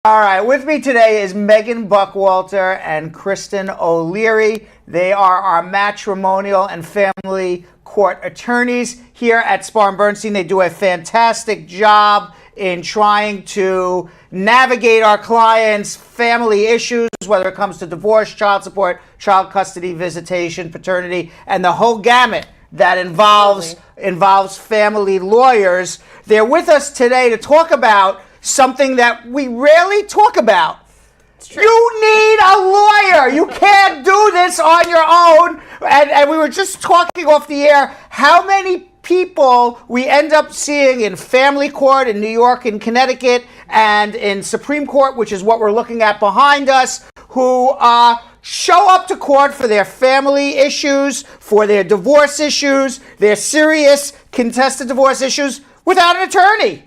All right, with me today is Meghan Buckwalter and Kristen O'Leary. They are our matrimonial and family court attorneys here at Spar and Bernstein. They do a fantastic job in trying to navigate our clients' family issues, whether it comes to divorce, child support, child custody, visitation, paternity, and the whole gamut that involves family lawyers. They're with us today to talk about something that we rarely talk about. You need a lawyer. You can't do this on your own. And we were just talking off the air how many people we end up seeing in family court in New York and Connecticut and in Supreme Court, which is what we're looking at behind us, who show up to court for their family issues, for their divorce issues, their serious contested divorce issues without an attorney.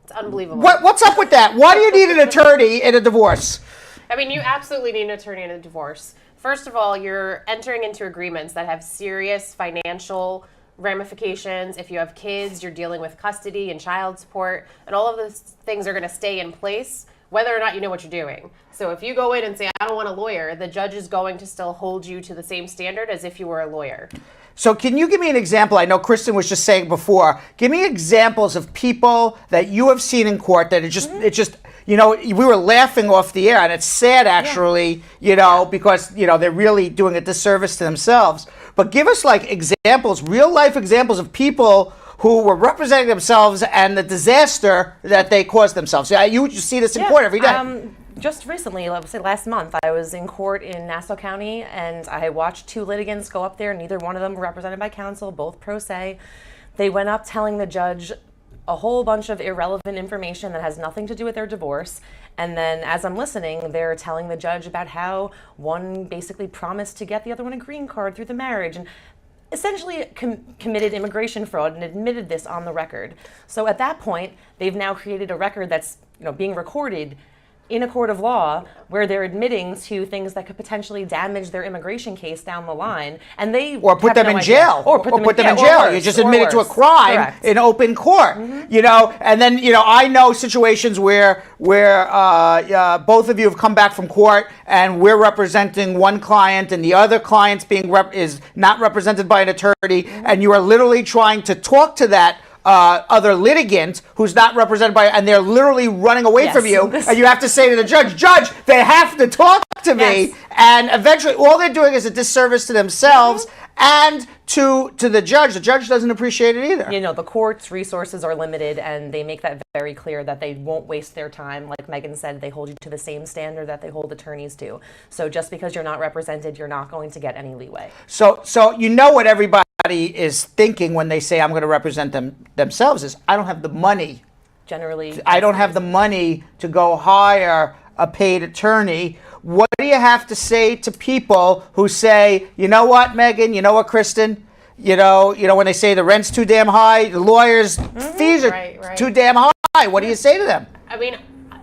It's unbelievable. What's up with that? Why do you need an attorney in a divorce? I mean, you absolutely need an attorney in a divorce. First of all, you're entering into agreements that have serious financial ramifications. If you have kids, you're dealing with custody and child support, and all of those things are going to stay in place whether or not you know what you're doing. So if you go in and say, I don't want a lawyer, the judge is going to still hold you to the same standard as if you were a lawyer. So can you give me an example? I know Kristen was just saying before. Give me examples of people that you have seen in court that we were laughing off the air, and it's sad actually, because, they're really doing a disservice to themselves. But give us like examples, real life examples of people who were representing themselves and the disaster that they caused themselves. You see this in court every day. Just recently, let's say last month, I was in court in Nassau County, and I watched two litigants go up there. Neither one of them were represented by counsel, both pro se. They went up telling the judge a whole bunch of irrelevant information that has nothing to do with their divorce. And then as I'm listening, they're telling the judge about how one basically promised to get the other one a green card through the marriage, and essentially committed immigration fraud and admitted this on the record. So at that point, they've now created a record that's being recorded in a court of law where they're admitting to things that could potentially damage their immigration case down the line, and they put them in jail. Or put them in jail. You just admitted to a crime in open court. And then I know situations where both of you have come back from court and we're representing one client and the other client's is not represented by an attorney, and you are literally trying to talk to that other litigant who's not represented by, and they're literally running away from you, and you have to say to the judge, they have to talk to me, and eventually all they're doing is a disservice to themselves and to the judge. The judge doesn't appreciate it either. The court's resources are limited, and they make that very clear that they won't waste their time. Like Meghan said, they hold you to the same standard that they hold attorneys to. So just because you're not represented, you're not going to get any leeway. So what everybody is thinking when they say I'm going to represent themselves is, I don't have the money. Generally, I don't have the money to go hire a paid attorney. What do you have to say to people who say, you know what, Meghan, you know what, Kristen, when they say the rent's too damn high, the lawyers' fees are too damn high. What do you say to them? I mean,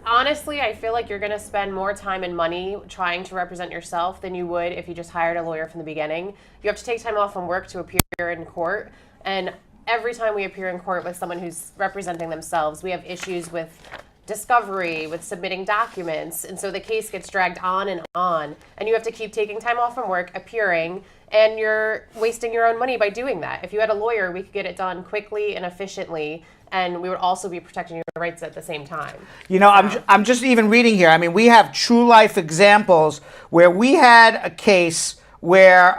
honestly, I feel like you're going to spend more time and money trying to represent yourself than you would if you just hired a lawyer from the beginning. You have to take time off from work to appear in court, and every time we appear in court with someone who's representing themselves, we have issues with discovery, with submitting documents, and so the case gets dragged on, and you have to keep taking time off from work, appearing, and you're wasting your own money by doing that. If you had a lawyer, we could get it done quickly and efficiently, and we would also be protecting your rights at the same time. I'm just even reading here. I mean, we have true life examples where we had a case where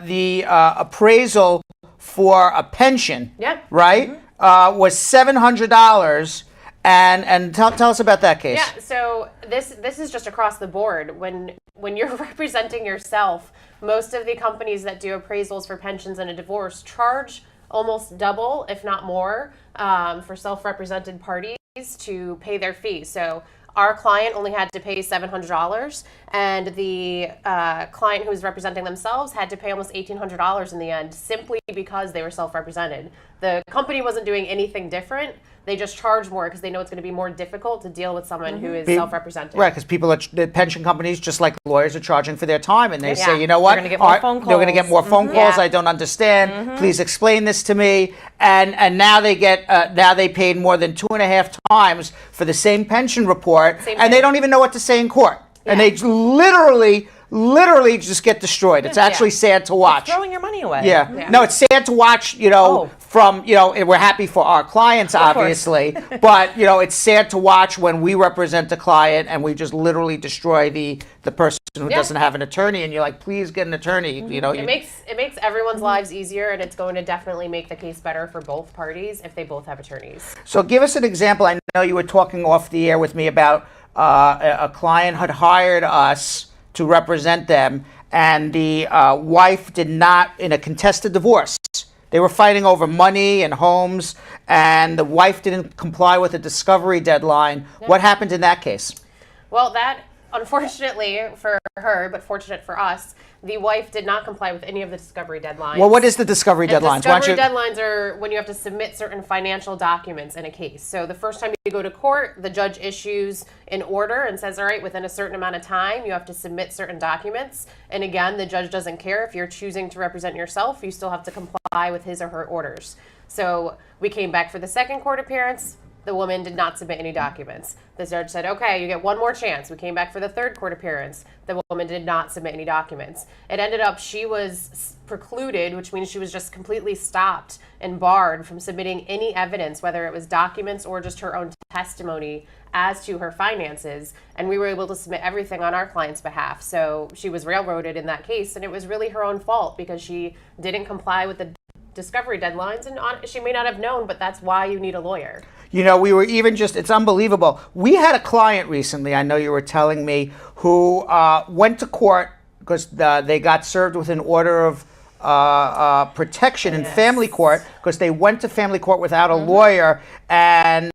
the appraisal for a pension, was $700. And tell us about that case. Yeah, so this is just across the board. When you're representing yourself, most of the companies that do appraisals for pensions and a divorce charge almost double, if not more, for self-represented parties to pay their fee. So our client only had to pay $700, and the client who was representing themselves had to pay almost $1,800 in the end, simply because they were self-represented. The company wasn't doing anything different. They just charge more because they know it's going to be more difficult to deal with someone who is self-represented. Right, because the pension companies, just like lawyers, are charging for their time, and they say, you know They're what, gonna get more phone they're going to get more phone calls. I don't understand. Please explain this to me. And now they paid more than 2.5 times for the same pension report, and they don't even know what to say in court, and they literally just get destroyed. It's actually sad to watch. It's throwing your money away. Yeah. No, it's sad to watch, from, and we're happy for our clients, obviously, but, it's sad to watch when we represent a client and we just literally destroy the person who doesn't have an attorney, and you're like, please get an attorney. It makes everyone's lives easier, and it's going to definitely make the case better for both parties if they both have attorneys. So give us an example. I know you were talking off the air with me about a client had hired us to represent them, and the wife did not, in a contested divorce, they were fighting over money and homes, and the wife didn't comply with the discovery deadline. What happened in that case? Well, that, unfortunately for her, but fortunate for us, the wife did not comply with any of the discovery deadlines. Well, what is the discovery deadlines? Discovery deadlines are when you have to submit certain financial documents in a case. So the first time you go to court, the judge issues an order and says, all right, within a certain amount of time, you have to submit certain documents. And again, the judge doesn't care if you're choosing to represent yourself. You still have to comply with his or her orders. So we came back for the second court appearance. The woman did not submit any documents. The judge said, okay, you get one more chance. We came back for the third court appearance. The woman did not submit any documents. It ended up she was precluded, which means she was just completely stopped and barred from submitting any evidence, whether it was documents or just her own testimony as to her finances. And we were able to submit everything on our client's behalf. So she was railroaded in that case, and it was really her own fault because she didn't comply with the discovery deadlines, and she may not have known, but that's why you need a lawyer. We were even it's unbelievable. We had a client recently, I know you were telling me, who went to court because they got served with an order of protection in family court because they went to family court without a lawyer, and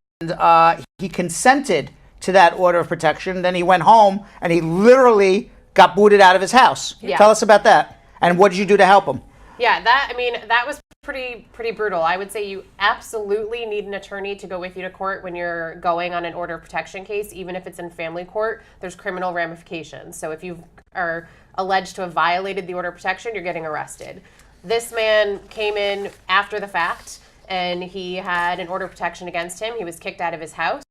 he consented to that order of protection. Then he went home and he literally got booted out of his house. Tell us about that. And what did you do to help him? Yeah, that was pretty brutal. I would say you absolutely need an attorney to go with you to court when you're going on an order of protection case, even if it's in family court. There's criminal ramifications. So if you are alleged to have violated the order of protection, you're getting arrested. This man came in after the fact, and he had an order of protection against him. He was kicked out of his house.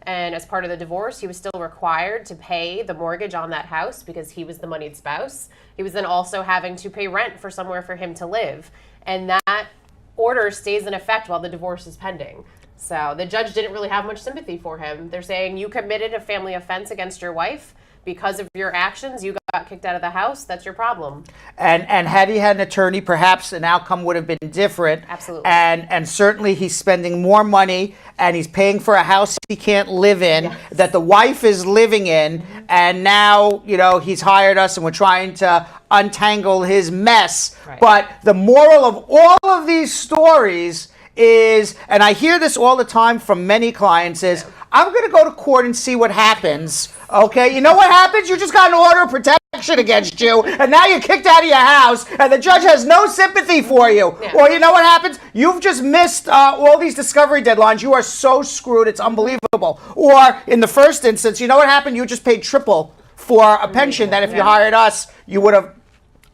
And as part of the divorce, he was still required to pay the mortgage on that house because he was the moneyed spouse. He was then also having to pay rent for somewhere for him to live. And that order stays in effect while the divorce is pending. So the judge didn't really have much sympathy for him. They're saying you committed a family offense against your wife. Because of your actions, you got kicked out of the house. That's your problem. And had he had an attorney, perhaps an outcome would have been different. Absolutely. And certainly he's spending more money, and he's paying for a house he can't live in, that the wife is living in, and now, he's hired us and we're trying to untangle his mess. Right. But the moral of all of these stories is, and I hear this all the time from many clients, is I'm going to go to court and see what happens. Okay, you know what happens? You just got an order of protection against you, and now you're kicked out of your house, and the judge has no sympathy for you. Yeah. Or you know what happens? You've just missed all these discovery deadlines. You are so screwed, it's unbelievable. Or in the first instance, you know what happened? You just paid triple for a pension that if you hired us, you would have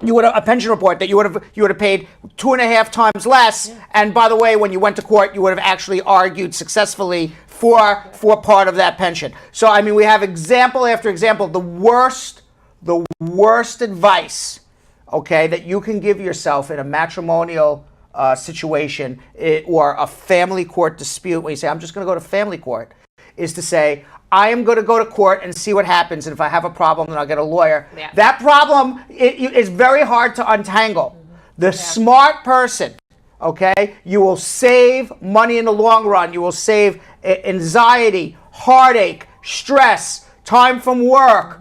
a pension report that you would have paid 2.5 times less. Yeah. And by the way, when you went to court, you would have actually argued successfully for part of that pension. So we have example after example. The worst advice, that you can give yourself in a matrimonial situation or a family court dispute, when you say I'm just going to go to family court, is to say, I am going to go to court and see what happens, and if I have a problem, then I'll get a lawyer. Yeah. That problem is very hard to untangle. The smart person, you will save money in the long run. You will save anxiety, heartache, stress time from work.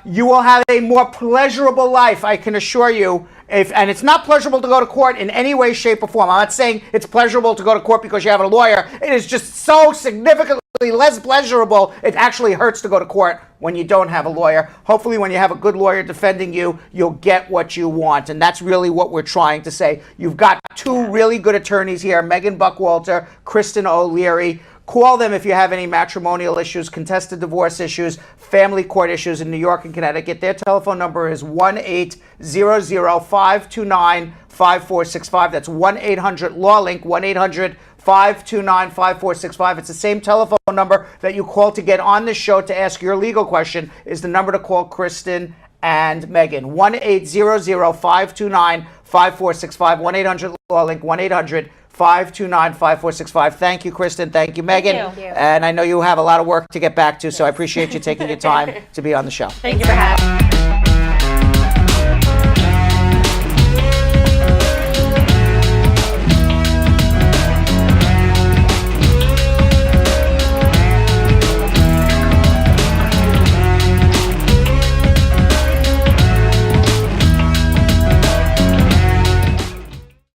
You will have a more pleasurable life, I can assure you. And it's not pleasurable to go to court in any way, shape, or form. I'm not saying it's pleasurable to go to court because you have a lawyer. It is just so significantly less pleasurable. It actually hurts to go to court when you don't have a lawyer. Hopefully, when you have a good lawyer defending you, you'll get what you want. And that's really what we're trying to say. You've got two really good attorneys here, Meghan Buckwalter, Kristen O'Leary. Call them if you have any matrimonial issues, contested divorce issues, family court issues in New York and Connecticut. Their telephone number is 1-800-529-5465. That's 1-800-LAW-LINK, 1-800-529-5465. It's the same telephone number that you call to get on the show to ask your legal question is the number to call Kristen and Meghan. 1-800-529-5465, 1-800-LAW-LINK, 1-800-529-5465. Thank you, Kristen. Thank you, Meghan. Thank you. And I know you have a lot of work to get back to, so I appreciate you taking your time to be on the show. Thank you for having me.